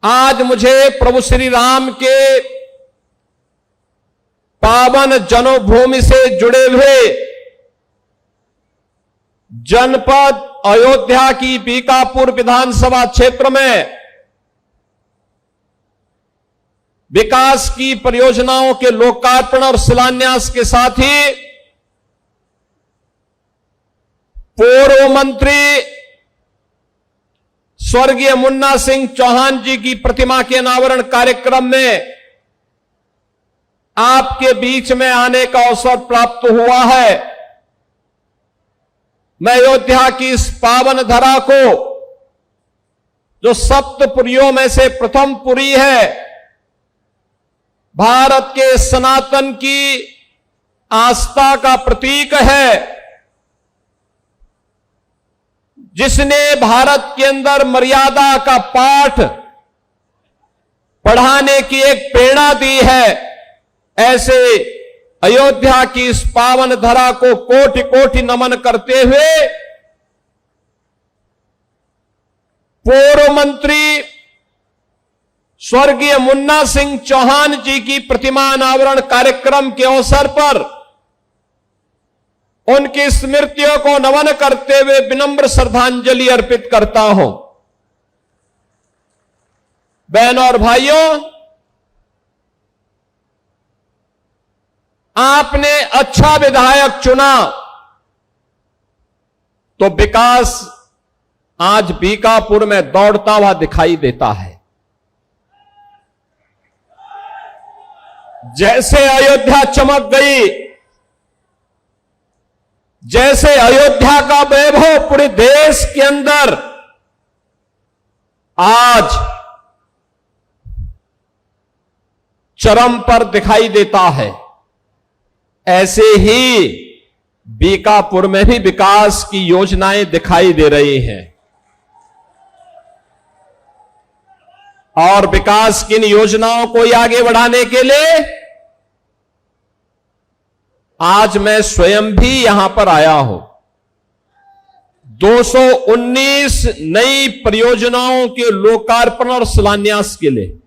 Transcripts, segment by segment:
आज मुझे प्रभु श्री राम के पावन जन्मभूमि से जुड़े हुए जनपद अयोध्या की बीकापुर विधानसभा क्षेत्र में विकास की परियोजनाओं के लोकार्पण और शिलान्यास के साथ ही पूर्व मंत्री स्वर्गीय मुन्ना सिंह चौहान जी की प्रतिमा के अनावरण कार्यक्रम में आपके बीच में आने का अवसर प्राप्त हुआ है। मैं अयोध्या की इस पावन धरा को, जो सप्तपुरियों में से प्रथम पुरी है, भारत के सनातन की आस्था का प्रतीक है, जिसने भारत के अंदर मर्यादा का पाठ पढ़ाने की एक प्रेरणा दी है, ऐसे अयोध्या की इस पावन धरा को कोटि कोटि नमन करते हुए पूर्व मंत्री स्वर्गीय मुन्ना सिंह चौहान जी की प्रतिमा अनावरण कार्यक्रम के अवसर पर उनकी स्मृतियों को नमन करते हुए विनम्र श्रद्धांजलि अर्पित करता हूं। बहनों और भाइयों, आपने अच्छा विधायक चुना तो विकास आज बीकापुर में दौड़ता हुआ दिखाई देता है। जैसे अयोध्या चमक गई, जैसे अयोध्या का वैभव पूरे देश के अंदर आज चरम पर दिखाई देता है, ऐसे ही बीकापुर में भी विकास की योजनाएं दिखाई दे रही हैं। और विकास की इन योजनाओं को आगे बढ़ाने के लिए आज मैं स्वयं भी यहां पर आया हूं। 219 नई परियोजनाओं के लोकार्पण और शिलान्यास के लिए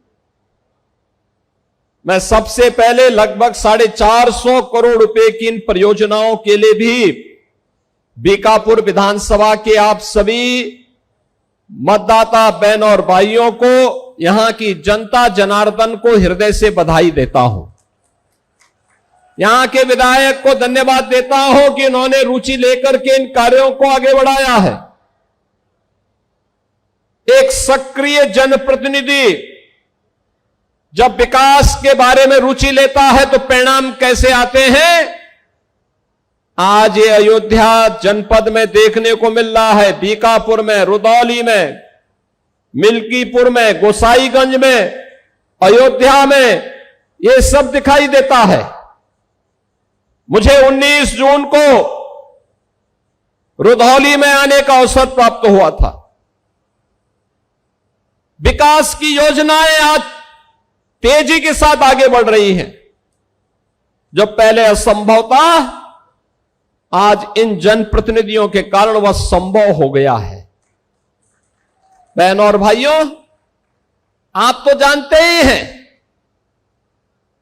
मैं सबसे पहले लगभग 450 करोड़ रुपए की इन परियोजनाओं के लिए भी बीकापुर विधानसभा के आप सभी मतदाता बहन और भाइयों को, यहां की जनता जनार्दन को हृदय से बधाई देता हूं। यहां के विधायक को धन्यवाद देता हूं कि उन्होंने रुचि लेकर के इन कार्यों को आगे बढ़ाया है। एक सक्रिय जनप्रतिनिधि जब विकास के बारे में रुचि लेता है तो परिणाम कैसे आते हैं, आज ये अयोध्या जनपद में देखने को मिल रहा है। बीकापुर में, रुदौली में, मिल्कीपुर में, गोसाईगंज में, अयोध्या में, ये सब दिखाई देता है। मुझे 19 जून को रुदौली में आने का अवसर प्राप्त हुआ था। विकास की योजनाएं आज तेजी के साथ आगे बढ़ रही हैं। जो पहले असंभव था, आज इन जनप्रतिनिधियों के कारण वह संभव हो गया है। बहनों और भाइयों, आप तो जानते ही हैं,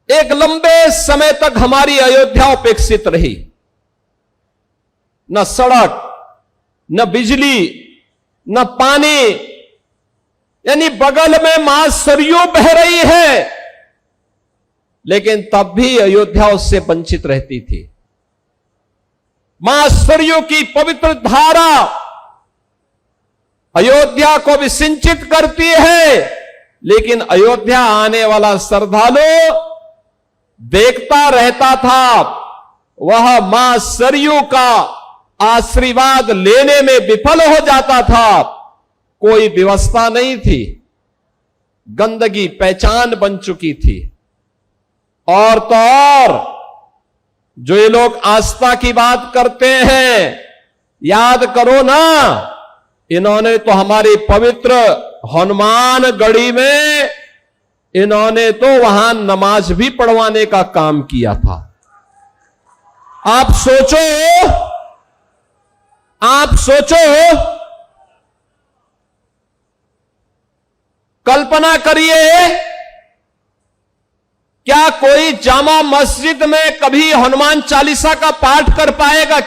एक लंबे समय तक हमारी अयोध्या उपेक्षित रही। न सड़क, न बिजली, न पानी, यानी बगल में मां सरयू बह रही है, लेकिन तब भी अयोध्या उससे वंचित रहती थी। मां सरयू की पवित्र धारा अयोध्या को भी सिंचित करती है, लेकिन अयोध्या आने वाला श्रद्धालु देखता रहता था, वह मां सरयू का आशीर्वाद लेने में विफल हो जाता था। कोई व्यवस्था नहीं थी, गंदगी पहचान बन चुकी थी। और तो और जो ये लोग आस्था की बात करते हैं, याद करो ना, इन्होंने तो हमारी पवित्र हनुमानगढ़ी में इन्होंने तो वहां नमाज भी पढ़वाने का काम किया था। आप सोचो कल्पना करिए, क्या कोई जामा मस्जिद में कभी हनुमान चालीसा का पाठ कर पाएगा?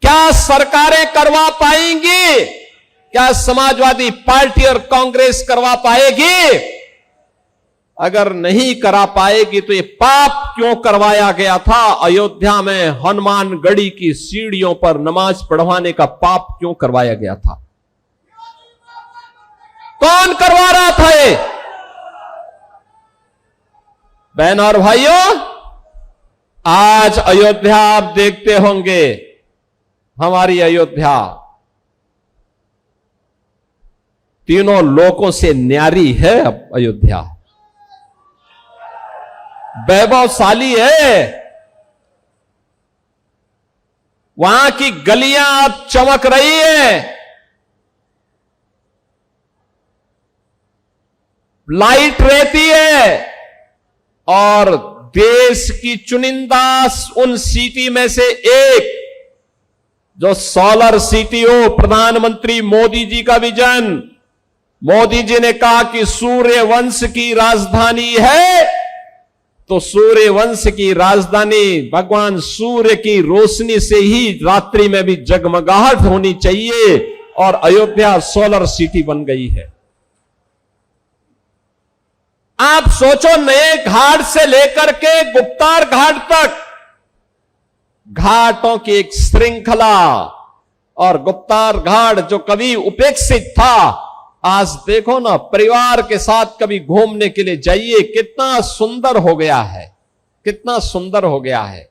क्या सरकारें करवा पाएंगी? क्या समाजवादी पार्टी और कांग्रेस करवा पाएगी? अगर नहीं करा पाएगी तो ये पाप क्यों करवाया गया था? अयोध्या में हनुमानगढ़ी की सीढ़ियों पर नमाज पढ़वाने का पाप क्यों करवाया गया था? कौन करवा रहा था ये? बहन और भाइयों, आज अयोध्या आप देखते होंगे, हमारी अयोध्या तीनों लोकों से न्यारी है। अब अयोध्या वैभवशाली है। वहां की गलियां अब चमक रही है, लाइट रहती है, और देश की चुनिंदा उन सिटी में से एक जो सोलर सिटी हो, प्रधानमंत्री मोदी जी का विजन। मोदी जी ने कहा कि सूर्य वंश की राजधानी है, तो सूर्य वंश की राजधानी भगवान सूर्य की रोशनी से ही रात्रि में भी जगमगाहट होनी चाहिए, और अयोध्या सोलर सिटी बन गई है। आप सोचो, नए घाट से लेकर के गुप्तार घाट तक घाटों की एक श्रृंखला, और गुप्तार घाट जो कभी उपेक्षित था, आज देखो ना, परिवार के साथ कभी घूमने के लिए जाइए, कितना सुंदर हो गया है, कितना सुंदर हो गया है।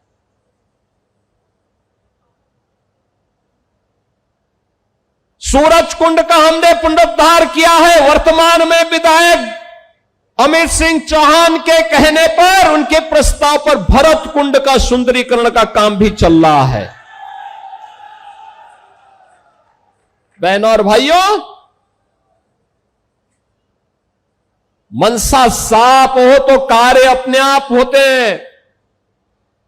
सूरज कुंड का हमने पुनरुद्धार किया है। वर्तमान में विधायक अमित सिंह चौहान के कहने पर, उनके प्रस्ताव पर भरत कुंड का सुंदरीकरण का काम भी चल रहा है। बहनों और भाइयों, मनसा साफ हो तो कार्य अपने आप होते हैं,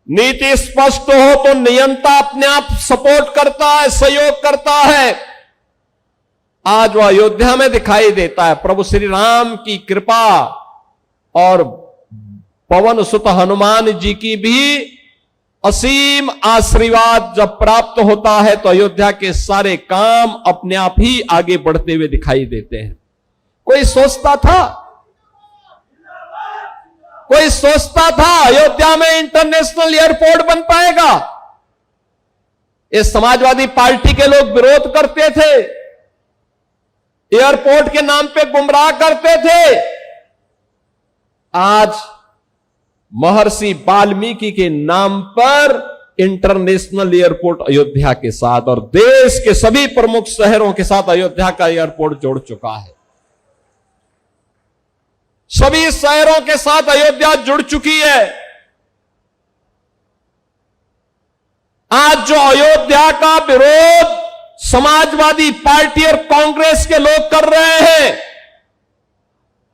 नीति स्पष्ट हो तो नियंता अपने आप सपोर्ट करता है, सहयोग करता है। आज वह अयोध्या में दिखाई देता है। प्रभु श्री राम की कृपा और पवन सुत हनुमान जी की भी असीम आशीर्वाद जब प्राप्त होता है तो अयोध्या के सारे काम अपने आप ही आगे बढ़ते हुए दिखाई देते हैं। कोई सोचता था अयोध्या में इंटरनेशनल एयरपोर्ट बन पाएगा? ये समाजवादी पार्टी के लोग विरोध करते थे, एयरपोर्ट के नाम पे गुमराह करते थे। आज महर्षि वाल्मीकि के नाम पर इंटरनेशनल एयरपोर्ट अयोध्या के साथ, और देश के सभी प्रमुख शहरों के साथ अयोध्या का एयरपोर्ट जोड़ चुका है। सभी शहरों के साथ अयोध्या जुड़ चुकी है। आज जो अयोध्या का विरोध समाजवादी पार्टी और कांग्रेस के लोग कर रहे हैं,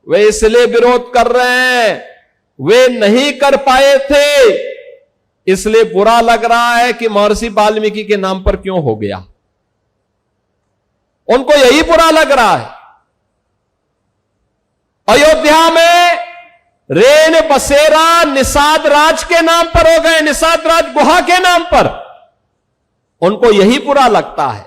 वे इसलिए विरोध कर रहे हैं, वे नहीं कर पाए थे, इसलिए बुरा लग रहा है कि महर्षि वाल्मीकि के नाम पर क्यों हो गया। उनको यही बुरा लग रहा है। अयोध्या में रेन बसेरा निषाद राज के नाम पर हो गए, निषाद राज गुहा के नाम पर। उनको यही बुरा लगता है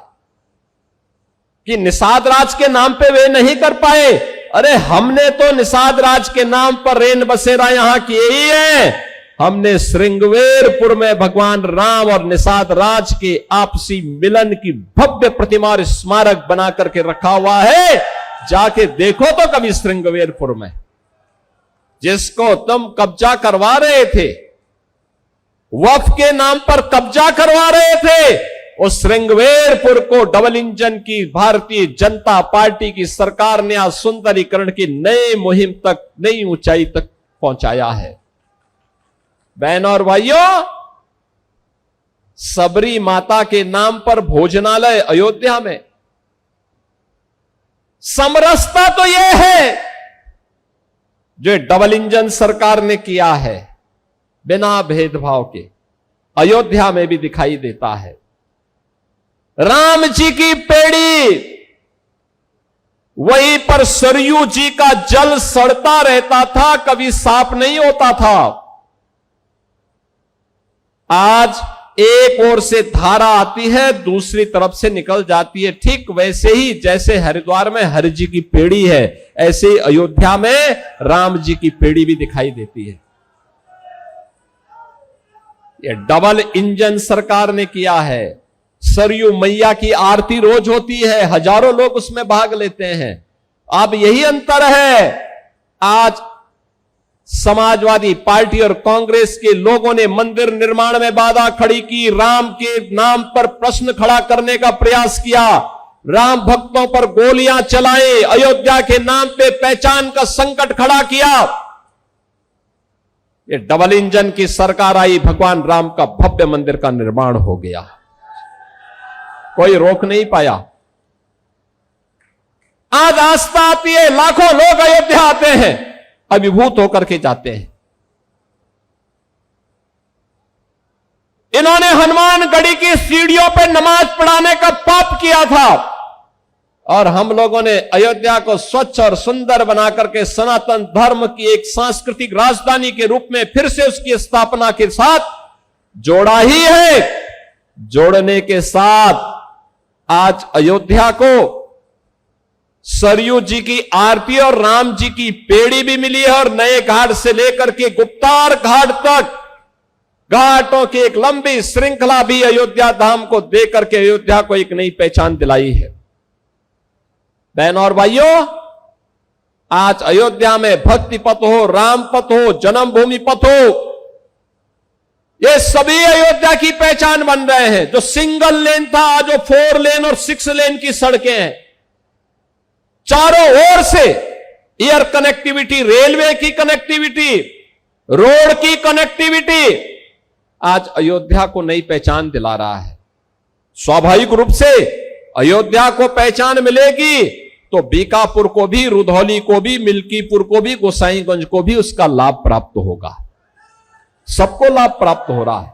कि निषाद राज के नाम पे वे नहीं कर पाए। अरे हमने तो निषाद राज के नाम पर रेन बसेरा यहां किए ही है। हमने श्रृंगवेरपुर में भगवान राम और निषाद राज के आपसी मिलन की भव्य प्रतिमा और स्मारक बना करके रखा हुआ है। जाके देखो तो कभी श्रृंगवेरपुर में, जिसको तुम कब्जा करवा रहे थे, वक्फ के नाम पर कब्जा करवा रहे थे, उस श्रृंगवेरपुर को डबल इंजन की भारतीय जनता पार्टी की सरकार ने आज सुंदरीकरण की नई मुहिम तक, नई ऊंचाई तक पहुंचाया है। बहनों और भाइयों, सबरी माता के नाम पर भोजनालय अयोध्या में। समरसता तो यह है जो डबल इंजन सरकार ने किया है, बिना भेदभाव के, अयोध्या में भी दिखाई देता है। राम जी की पेड़ी वहीं पर सरयू जी का जल सड़ता रहता था, कभी साफ नहीं होता था। आज एक ओर से धारा आती है, दूसरी तरफ से निकल जाती है। ठीक वैसे ही जैसे हरिद्वार में हरि जी की पेड़ी है, ऐसे ही अयोध्या में राम जी की पेड़ी भी दिखाई देती है। ये डबल इंजन सरकार ने किया है। सरयू मैया की आरती रोज होती है, हजारों लोग उसमें भाग लेते हैं। अब यही अंतर है, आज समाजवादी पार्टी और कांग्रेस के लोगों ने मंदिर निर्माण में बाधा खड़ी की, राम के नाम पर प्रश्न खड़ा करने का प्रयास किया, राम भक्तों पर गोलियां चलाई, अयोध्या के नाम पे पहचान का संकट खड़ा किया। ये डबल इंजन की सरकार आई, भगवान राम का भव्य मंदिर का निर्माण हो गया, कोई रोक नहीं पाया। आज आस्था आती है, लाखों लोग अयोध्या आते हैं, अभिभूत होकर के जाते हैं। इन्होंने हनुमानगढ़ी की सीढ़ियों पर नमाज पढ़ाने का पाप किया था, और हम लोगों ने अयोध्या को स्वच्छ और सुंदर बनाकर के सनातन धर्म की एक सांस्कृतिक राजधानी के रूप में फिर से उसकी स्थापना के साथ जोड़ा ही है। जोड़ने के साथ आज अयोध्या को सरयू जी की आरती और राम जी की पेड़ी भी मिली है, और नए घाट से लेकर के गुप्तार घाट तक घाटों की एक लंबी श्रृंखला भी अयोध्या धाम को देकर के अयोध्या को एक नई पहचान दिलाई है। बहनों और भाइयों, आज अयोध्या में भक्ति पथ हो, राम पथ हो, जन्मभूमि पथ हो, ये सभी अयोध्या की पहचान बन रहे हैं। जो सिंगल लेन था, आज वो 4 लेन और 6 लेन की सड़कें हैं। चारों ओर से एयर कनेक्टिविटी, रेलवे की कनेक्टिविटी, रोड की कनेक्टिविटी आज अयोध्या को नई पहचान दिला रहा है। स्वाभाविक रूप से अयोध्या को पहचान मिलेगी तो बीकापुर को भी, रुधौली को भी, मिल्कीपुर को भी, गोसाईगंज को भी उसका लाभ प्राप्त होगा। सबको लाभ प्राप्त हो रहा है।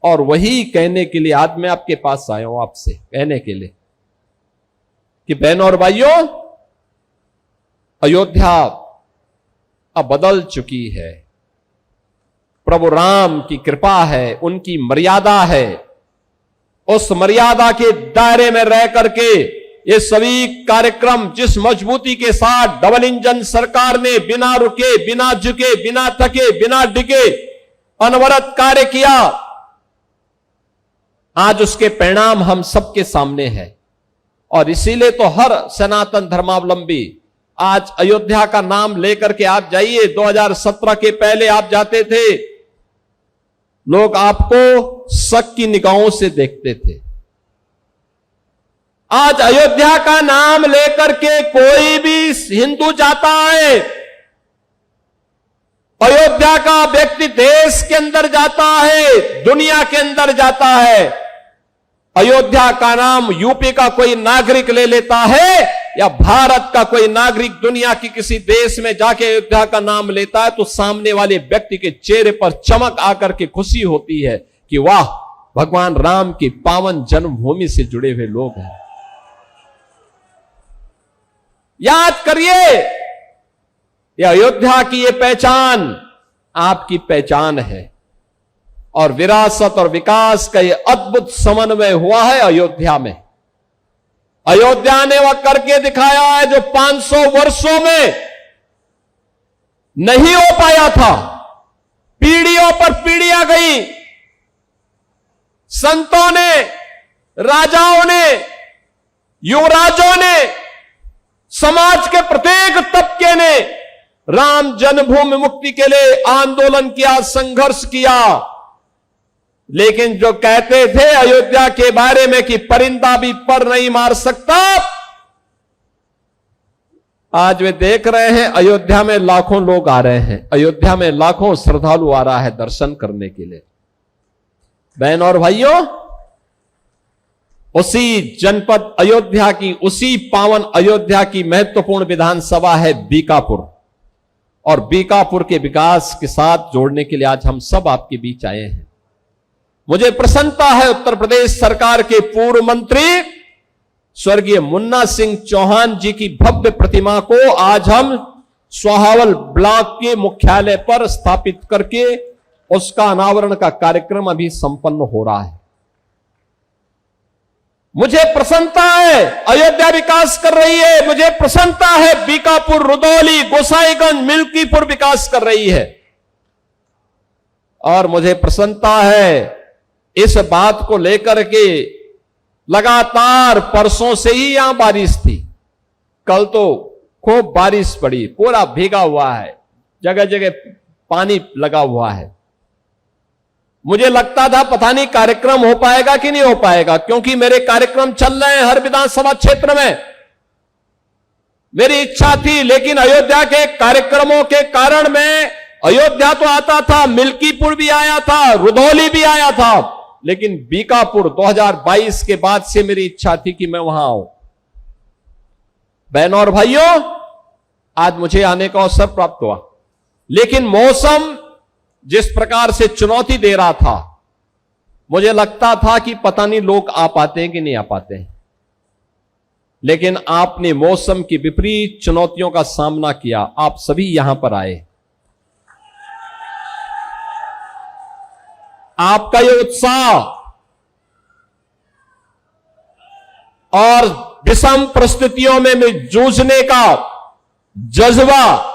और वही कहने के लिए आज मैं आपके पास आया हूं, आपसे कहने के लिए कि बहनों और भाइयों, अयोध्या अब बदल चुकी है। प्रभु राम की कृपा है, उनकी मर्यादा है। उस मर्यादा के दायरे में रह करके ये सभी कार्यक्रम जिस मजबूती के साथ डबल इंजन सरकार ने बिना रुके, बिना झुके, बिना थके, बिना डिगे अनवरत कार्य किया, आज उसके परिणाम हम सबके सामने है। और इसीलिए तो हर सनातन धर्मावलंबी आज अयोध्या का नाम लेकर के आप जाइए। 2017 के पहले आप जाते थे, लोग आपको शक की निगाहों से देखते थे। आज अयोध्या का नाम लेकर के कोई भी हिंदू जाता है, अयोध्या का व्यक्ति देश के अंदर जाता है, दुनिया के अंदर जाता है। अयोध्या का नाम यूपी का कोई नागरिक ले लेता है या भारत का कोई नागरिक दुनिया की किसी देश में जाके अयोध्या का नाम लेता है तो सामने वाले व्यक्ति के चेहरे पर चमक आकर के खुशी होती है कि वाह, भगवान राम की पावन जन्मभूमि से जुड़े हुए लोग हैं। याद करिए, ये अयोध्या की ये पहचान आपकी पहचान है, और विरासत और विकास का ये अद्भुत समन्वय हुआ है अयोध्या में। अयोध्या ने वह करके दिखाया है जो 500 वर्षों में नहीं हो पाया था। पीढ़ियों पर पीढ़ियां गई, संतों ने, राजाओं ने, युवराजों ने, समाज के प्रत्येक तबके ने राम जन्मभूमि मुक्ति के लिए आंदोलन किया, संघर्ष किया। लेकिन जो कहते थे अयोध्या के बारे में कि परिंदा भी पर नहीं मार सकता, आज वे देख रहे हैं अयोध्या में लाखों लोग आ रहे हैं, अयोध्या में लाखों श्रद्धालु आ रहा है दर्शन करने के लिए। बहन और भाइयों, उसी जनपद अयोध्या की, उसी पावन अयोध्या की महत्वपूर्ण विधानसभा है बीकापुर, और बीकापुर के विकास के साथ जोड़ने के लिए आज हम सब आपके बीच आए हैं। मुझे प्रसन्नता है उत्तर प्रदेश सरकार के पूर्व मंत्री स्वर्गीय मुन्ना सिंह चौहान जी की भव्य प्रतिमा को आज हम स्वाहावल ब्लॉक के मुख्यालय पर स्थापित करके उसका अनावरण का कार्यक्रम अभी संपन्न हो रहा है। मुझे प्रसन्नता है अयोध्या विकास कर रही है, मुझे प्रसन्नता है बीकापुर, रुदौली, गोसाईगंज, मिल्कीपुर विकास कर रही है, और मुझे प्रसन्नता है इस बात को लेकर के लगातार परसों से ही यहां बारिश थी, कल तो खूब बारिश पड़ी, पूरा भीगा हुआ है, जगह जगह पानी लगा हुआ है। मुझे लगता था पता नहीं कार्यक्रम हो पाएगा कि नहीं हो पाएगा, क्योंकि मेरे कार्यक्रम चल रहे हैं हर विधानसभा क्षेत्र में। मेरी इच्छा थी, लेकिन अयोध्या के कार्यक्रमों के कारण मैं अयोध्या तो आता था, मिल्कीपुर भी आया था, रुधौली भी आया था, लेकिन बीकापुर 2022 के बाद से मेरी इच्छा थी कि मैं वहां आऊं। बहनों और भाइयों, आज मुझे आने का अवसर प्राप्त हुआ, लेकिन मौसम जिस प्रकार से चुनौती दे रहा था, मुझे लगता था कि पता नहीं लोग आ पाते हैं कि नहीं आ पाते हैं, लेकिन आपने मौसम की विपरीत चुनौतियों का सामना किया, आप सभी यहां पर आए। आपका यह उत्साह और विषम परिस्थितियों में जूझने का जज्बा,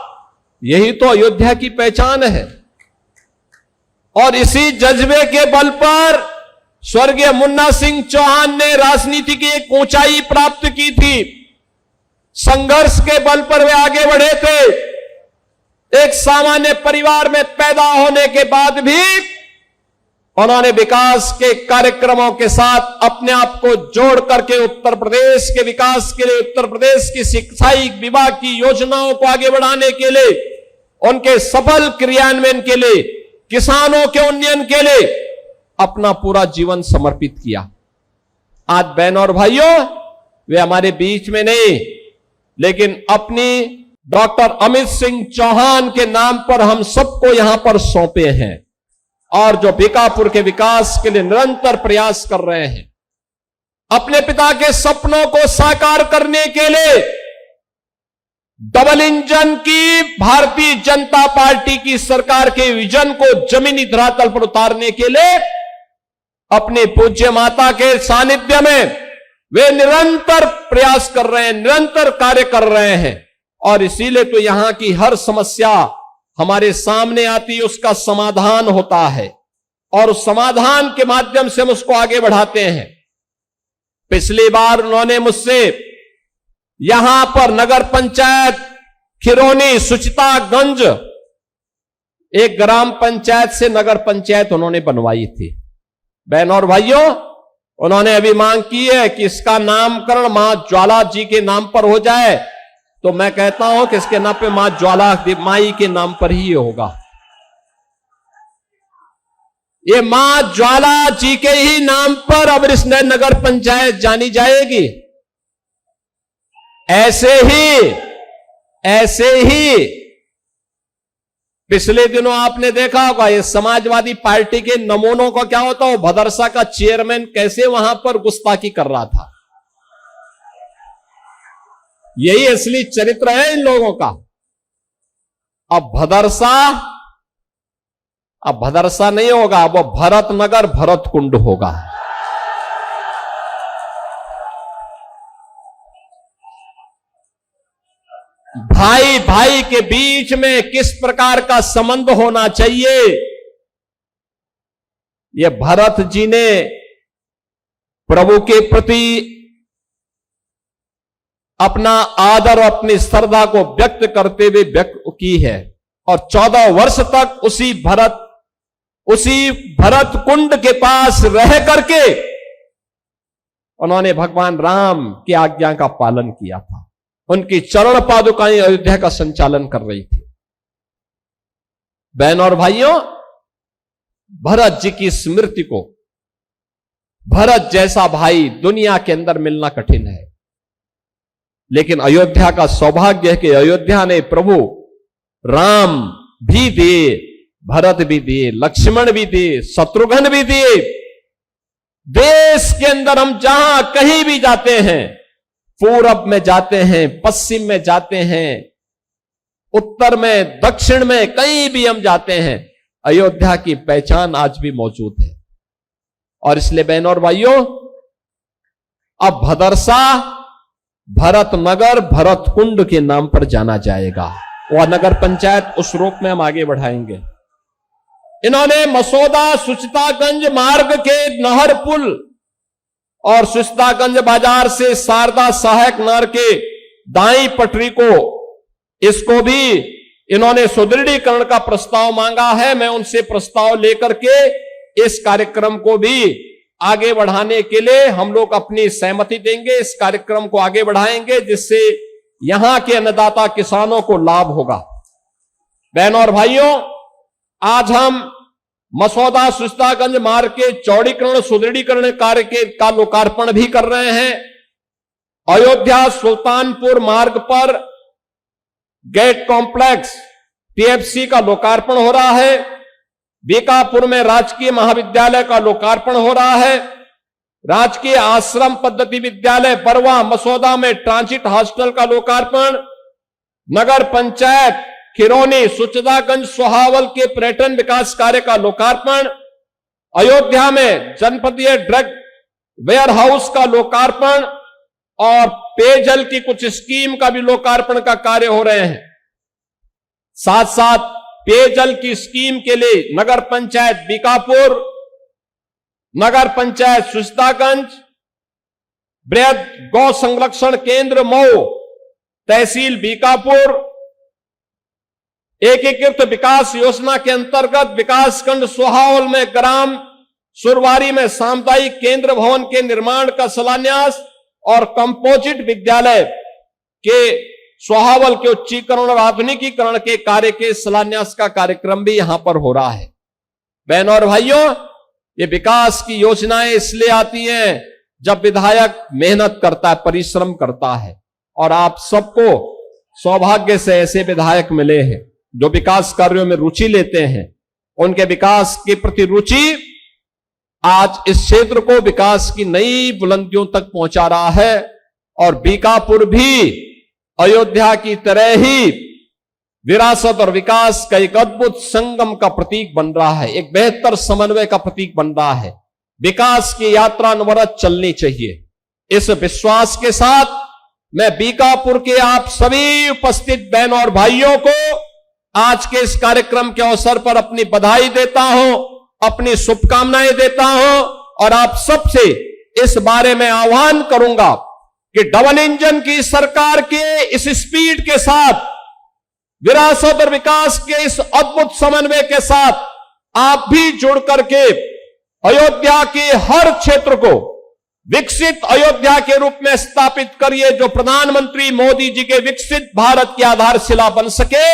यही तो अयोध्या की पहचान है। और इसी जज्बे के बल पर स्वर्गीय मुन्ना सिंह चौहान ने राजनीति की एक ऊंचाई प्राप्त की थी। संघर्ष के बल पर वे आगे बढ़े थे। एक सामान्य परिवार में पैदा होने के बाद भी उन्होंने विकास के कार्यक्रमों के साथ अपने आप को जोड़ करके उत्तर प्रदेश के विकास के लिए, उत्तर प्रदेश की शिक्षाई विभाग की योजनाओं को आगे बढ़ाने के लिए, उनके सफल क्रियान्वयन के लिए, किसानों के उन्नयन के लिए अपना पूरा जीवन समर्पित किया। आज बहनों और भाइयों, वे हमारे बीच में नहीं, लेकिन अपनी डॉक्टर अमित सिंह चौहान के नाम पर हम सबको यहां पर सौंपे हैं, और जो बीकापुर के विकास के लिए निरंतर प्रयास कर रहे हैं। अपने पिता के सपनों को साकार करने के लिए डबल इंजन की भारतीय जनता पार्टी की सरकार के विजन को जमीनी धरातल पर उतारने के लिए अपने पूज्य माता के सानिध्य में वे निरंतर प्रयास कर रहे हैं, निरंतर कार्य कर रहे हैं। और इसीलिए तो यहां की हर समस्या हमारे सामने आती, उसका समाधान होता है, और उस समाधान के माध्यम से हम उसको आगे बढ़ाते हैं। पिछली बार उन्होंने मुझसे यहां पर नगर पंचायत खिरोनी सुचितागंज, एक ग्राम पंचायत से नगर पंचायत उन्होंने बनवाई थी। बहनों और भाइयों, उन्होंने अभी मांग की है कि इसका नामकरण मां ज्वाला जी के नाम पर हो जाए, तो मैं कहता हूं कि इसके नाम पे मां ज्वाला माई के नाम पर ही होगा। ये मां ज्वाला जी के ही नाम पर अब इस नगर पंचायत जानी जाएगी। ऐसे ही पिछले दिनों आपने देखा होगा, ये समाजवादी पार्टी के नमूनों का क्या होता है, भदरसा का चेयरमैन कैसे वहां पर गुस्ताखी कर रहा था। यही असली चरित्र है इन लोगों का। अब भदरसा नहीं होगा, अब भरतनगर भरतकुंड होगा। भाई भाई के बीच में किस प्रकार का संबंध होना चाहिए, यह भरत जी ने प्रभु के प्रति अपना आदर और अपनी श्रद्धा को व्यक्त करते हुए व्यक्त की है। और 14 वर्ष तक उसी भरत कुंड के पास रह करके उन्होंने भगवान राम की आज्ञा का पालन किया था। उनकी चरण पादुकाएं अयोध्या का संचालन कर रही थी। बहनों और भाइयों, भरत जी की स्मृति को, भरत जैसा भाई दुनिया के अंदर मिलना कठिन है, लेकिन अयोध्या का सौभाग्य है कि अयोध्या ने प्रभु राम भी दिए, भरत भी दिए, लक्ष्मण भी दिए, शत्रुघ्न भी दिए। देश के अंदर हम जहां कहीं भी जाते हैं, पूरब में जाते हैं, पश्चिम में जाते हैं, उत्तर में, दक्षिण में, कहीं भी हम जाते हैं, अयोध्या की पहचान आज भी मौजूद है। और इसलिए बहनों और भाइयों, अब भदरसा भरतनगर भरतकुंड के नाम पर जाना जाएगा। वह नगर पंचायत उस रूप में हम आगे बढ़ाएंगे। इन्होंने मसौदा सुचितागंज मार्ग के नहर पुल और सुचितागंज बाजार से शारदा सहायक नहर के दाई पटरी को, इसको भी इन्होंने सुदृढ़ीकरण का प्रस्ताव मांगा है। मैं उनसे प्रस्ताव लेकर के इस कार्यक्रम को भी आगे बढ़ाने के लिए हम लोग अपनी सहमति देंगे। इस कार्यक्रम को आगे बढ़ाएंगे जिससे यहां के अन्नदाता किसानों को लाभ होगा। बहनों और भाइयों, आज हम मसौदा सुचितागंज मार्ग के चौड़ीकरण सुदृढ़ीकरण कार्य का लोकार्पण भी कर रहे हैं। अयोध्या सुल्तानपुर मार्ग पर गेट कॉम्प्लेक्स टीएफसी का लोकार्पण हो रहा है। बीकापुर में राजकीय महाविद्यालय का लोकार्पण हो रहा है। राजकीय आश्रम पद्धति विद्यालय बरवा मसौदा में ट्रांजिट हॉस्टल का लोकार्पण। नगर पंचायत खिरौनी सुचितागंज सोहावल के पर्यटन विकास कार्य का लोकार्पण। अयोध्या में जनपदीय ड्रग वेयर हाउस का लोकार्पण और पेयजल की कुछ स्कीम का भी लोकार्पण का कार्य हो रहे हैं। साथ साथ पेयजल की स्कीम के लिए नगर पंचायत बीकापुर, नगर पंचायत सुचितागंज, बृहद गौ संरक्षण केंद्र मऊ, तहसील बीकापुर, एकीकृत विकास योजना के अंतर्गत विकासखंड सोहावल में ग्राम सुरवारी में सामुदायिक केंद्र भवन के निर्माण का शिलान्यास और कंपोजिट विद्यालय के सोहावल के उच्चीकरण और आधुनिकीकरण के कार्य के शिलान्यास का कार्यक्रम भी यहां पर हो रहा है। बहनों और भाइयों, ये विकास की योजनाएं इसलिए आती हैं जब विधायक मेहनत करता है, परिश्रम करता है। और आप सबको सौभाग्य से ऐसे विधायक मिले हैं जो विकास कार्यों में रुचि लेते हैं। उनके विकास के प्रति रुचि आज इस क्षेत्र को विकास की नई बुलंदियों तक पहुंचा रहा है। और बीकापुर भी अयोध्या की तरह ही विरासत और विकास का एक अद्भुत संगम का प्रतीक बन रहा है, एक बेहतर समन्वय का प्रतीक बन रहा है। विकास की यात्रा अनवरत चलनी चाहिए। इस विश्वास के साथ मैं बीकापुर के आप सभी उपस्थित बहनों और भाइयों को आज के इस कार्यक्रम के अवसर पर अपनी बधाई देता हूं, अपनी शुभकामनाएं देता हूं और आप सबसे इस बारे में आह्वान करूंगा कि डबल इंजन की सरकार के इस स्पीड के साथ, विरासत और विकास के इस अद्भुत समन्वय के साथ आप भी जुड़ करके अयोध्या के हर क्षेत्र को विकसित अयोध्या के रूप में स्थापित करिए, जो प्रधानमंत्री मोदी जी के विकसित भारत की आधारशिला बन सके।